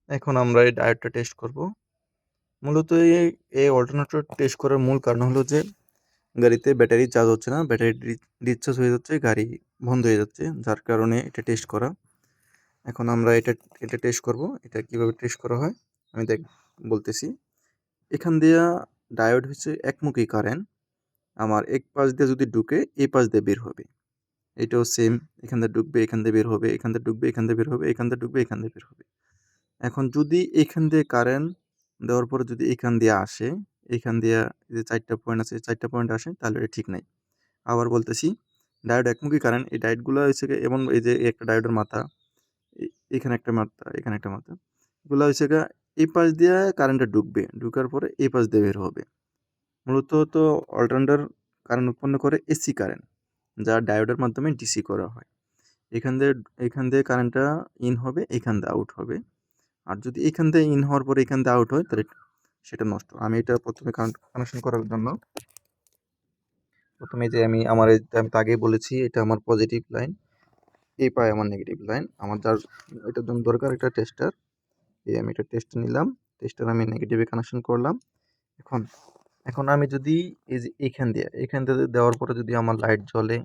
এখন আমরা এই ডায়োডটা টেস্ট করব। মূলত এই অল্টারনেটর টেস্ট করার মূল কারণ হলো যে গাড়িতে ব্যাটারি চার্জ হচ্ছে না, ব্যাটারি ডিসচার্জ হয়ে যাচ্ছে, গাড়ি বন্ধ হয়ে যাচ্ছে, যার কারণে এটা টেস্ট করা। এখন আমরা এটা টেস্ট করব। এটা কিভাবে টেস্ট করা হয় আমি বলতেছি। এখান দিয়া ডায়োড হচ্ছে একমুখী কারেন্ট। আমার এক পাশ দিয়ে যদি ঢুকে এই পাশ দিয়ে বের হবে। এটাও সেম, এখান দিয়ে ঢুকবে, এখান দিয়ে বের হবে, এখান দিয়ে ঢুকবে, এখান দিয়ে বের হবে, এখান দিয়ে ঢুকবে, এখান দিয়ে বের হবে। এখন যদি এখান দিয়ে কারেন্ট দেওয়ার পরে যদি এখান দিয়ে আসে, এখান দিয়ে যে 4টা পয়েন্ট আছে, 4টা পয়েন্ট আসে, তাহলে এটা ঠিক নাই। আবার বলতেছি, ডায়োড একমুখী কারেন্ট, এই ডায়োডগুলো হচ্ছে গিয়ে এমন, এই যে একটা ডায়োডের মাথা, এখানে একটা মাথা, এখানে একটা মাথা, এগুলো হচ্ছে গিয়ে এই পাশ দিয়ে কারেন্টটা ঢুকবে, ঢুকার পরে এই পাশ দিয়ে বের হবে। মূলত তো অল্টারনেটর কারেন্ট উৎপন্ন করে এসি কারেন্ট, যা ডায়োডের মাধ্যমে ডিসি করা হয়। এখান দিয়ে কারেন্টটা ইন হবে, এখান দিয়ে আউট হবে। আর যদি এখান দিয়ে ইন হওয়ার পরে এখান দিয়ে আউট হয়, তাহলে সেটা নষ্ট। আমি এটা প্রথমে কানেকশন করার জন্য প্রথমে যে আমি তো আগেই বলেছি, এটা আমার পজিটিভ লাইন, এই পায় আমার নেগেটিভ লাইন। আমার যার এটার জন্য দরকার একটা টেস্টার। আমি এটা টেস্ট নিলাম, টেস্টার আমি নেগেটিভে কানেকশন করলাম। এখন এখন আমি যদি এই যে এখান দিয়ে দেওয়ার পরে যদি আমার লাইট জ্বলে,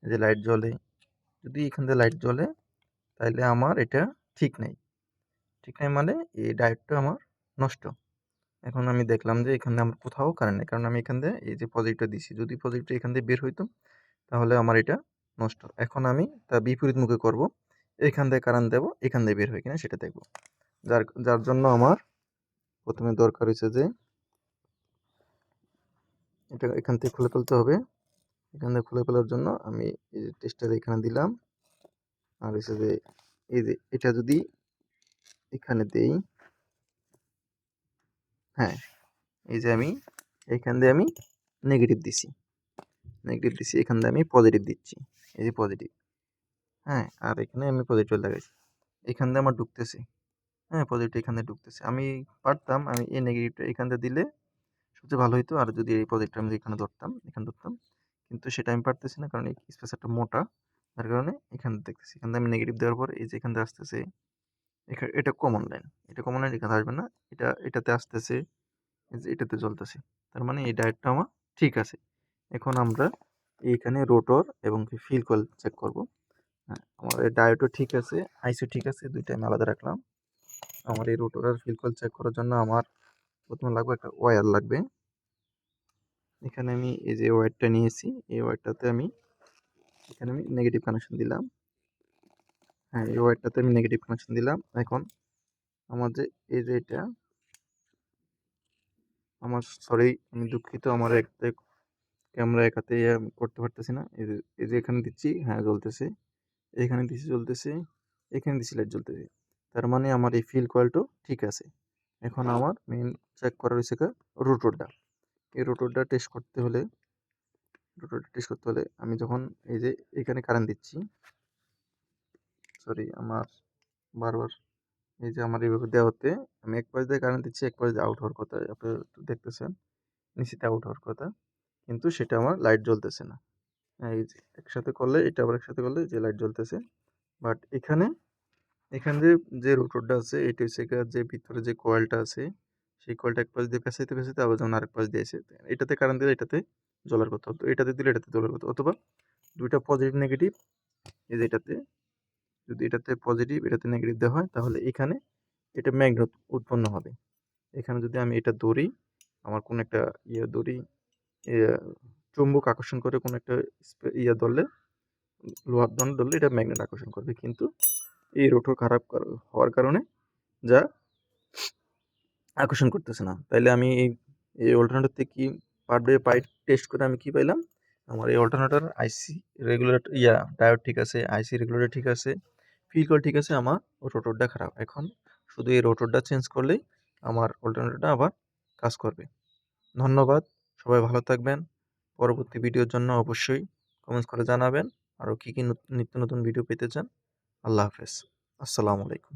এই যে লাইট জ্বলে, যদি এখান দিয়ে লাইট জ্বলে, তাহলে আমার এটা ঠিক নেই। ঠিক নেই মানে এই ডায়োডটা আমার নষ্ট। এখন আমি দেখলাম যে এখানে আমার কোথাও কারেন্ট নেই, কারণ আমি এখান দিয়ে এই যে পজিটিভটা দিছি। যদি পজিটিভটা এখান দিয়ে বের হইতো, তাহলে আমার এটা নষ্ট। এখন আমি তার বিপরীত মুখে করব, এখান দিয়ে কারেন্ট দেবো, এখান দিয়ে বের হয় কিনা সেটা দেখব। যার যার জন্য আমার প্রথমে দরকার হচ্ছে যে এটা এখান থেকে খুলে ফেলতে হবে। এখান থেকে খুলে ফেলার জন্য আমি এই যে টেস্টার এখানে দিলাম। আর হচ্ছে যে এই যে এটা যদি এখানে দেই, হ্যাঁ, এই যে আমি এখান দিয়ে আমি নেগেটিভ দিছি, এখান দিয়ে আমি পজিটিভ দিচ্ছি, এই যে পজিটিভ। হ্যাঁ, আর এখানে আমি পজিটিভ লাগাইছি, এখান দিয়ে আমার ঢুকতেছে। হ্যাঁ, পজিটিভ এখান দিয়ে ঢুকতেছে। আমি পারতাম আমি এই নেগেটিভটা এখান দিয়ে দিলে সবচেয়ে ভালো হইতো, আর যদি এই পজিটিভটা আমি এখানে ধরতাম, কিন্তু সেটা আমি পারতেছি না, কারণ এই স্পেসারটা মোটা, যার কারণে এখানে দেখতেছি। এখান দিয়ে আমি নেগেটিভ দেওয়ার পর এই যে এখান দিয়ে আসতেছে, এটা কমন লাইন, এখানে আসবে না, এটাতে আসতেছে, এই যে এটাতে জ্বলতেছে। তার মানে এই ডায়োডটা আমার ঠিক আছে। এখন আমরা এইখানে রোটর এবং ফিল কয়েল চেক করব। হ্যাঁ, আমার এই ডায়োডও ঠিক আছে, আইসিও ঠিক আছে, দুইটা আমি আলাদা রাখলাম। আমার এই রোটর আর ফিল কয়েল চেক করার জন্য আমার প্রথমে লাগবে একটা ওয়্যার লাগবে। এখানে আমি এই যে ওয়্যারটা নিয়েছি, এই ওয়্যারটাতে আমি এখানে আমি নেগেটিভ কানেকশন দিলাম। হ্যাঁ, এই ওয়্যারটাতে আমি নেগেটিভ কানেকশন দিলাম। এখন আমার যে এই যে এটা আমার, সরি আমি দুঃখিত, আমার একটা ক্যামেরা এক হাতে করতে পারতেছি না। এই যে এখানে দিচ্ছি, হ্যাঁ জ্বলতেছে, এখানে দিচ্ছি জ্বলতেছে, এখানে দিচ্ছি লাইট জ্বলতেছে। তার মানে আমার এই ফিল কয়েলটাও ঠিক আছে। এখন আমার মেইন চেক করা রয়েছে রোটরটা। এই রোটরটা টেস্ট করতে হলে আমি যখন এই যে এখানে কারেন্ট দিচ্ছি, সরি আমার বারবার এই যে আমার এইভাবে দেওয়াতে আমি এক পাশ দিয়ে কারেন্ট দিচ্ছি, এক পাশ দিয়ে আউট হওয়ার কথা, আপনারা দেখতেছেন নিচেতে আউট হওয়ার কথা, কিন্তু সেটা আমার লাইট জ্বলতেছে না। হ্যাঁ, এই যে একসাথে করলে, এটা আবার একসাথে করলে যে লাইট জ্বলতেছে। বাট এখানে যে রোটরটা আছে, এটা হচ্ছে যে ভিতরে যে কয়েলটা আছে, সেই কয়েলটা এক পাশ দিয়ে পেঁচাইতে আবার যেমন আরেক পাশ দিয়ে এসে এটাতে কারেন্ট দিলে এটাতে জ্বলার কথা হতো, এটাতে দিলে এটাতে জ্বলার কথা, অথবা দুইটা পজিটিভ নেগেটিভ, এই যে এটাতে যদি এটাতে পজিটিভ এটাতে নেগেটিভ দেওয়া হয়, তাহলে এখানে এটা ম্যাগনেট উৎপন্ন হবে। এখানে যদি আমি এটা ধরি, আমার কোনো একটা ধরি, চুম্বক আকর্ষণ করে কোনো একটা ধরলে, লোহার দণ্ড ধরলে এটা ম্যাগনেট আকর্ষণ করবে, কিন্তু এই রোটর খারাপ হওয়ার কারণে যা আকর্ষণ করতেছে না। তাইলে আমি এই অল্টারনেটর থেকে কি পার্ট বাই পার্ট টেস্ট করে আমি কি পাইলাম, আমার এই অল্টারনেটর আইসি রেগুলেটর ডায়োড ঠিক আছে, আইসি রেগুলেটর ঠিক আছে, ফিল কয়েল ঠিক আছে, আমার রোটরটা খারাপ। এখন শুধু এই রোটরটা চেঞ্জ করলেই আমার অল্টারনেটরটা আবার কাজ করবে। ধন্যবাদ, সবাই ভালো থাকবেন। পরবর্তী ভিডিওর জন্য অবশ্যই কমেন্টস করে জানাবেন, আরও কী কী নিত্য নতুন ভিডিও পেতে চান। আল্লাহ হাফেজ, আসসালামু আলাইকুম।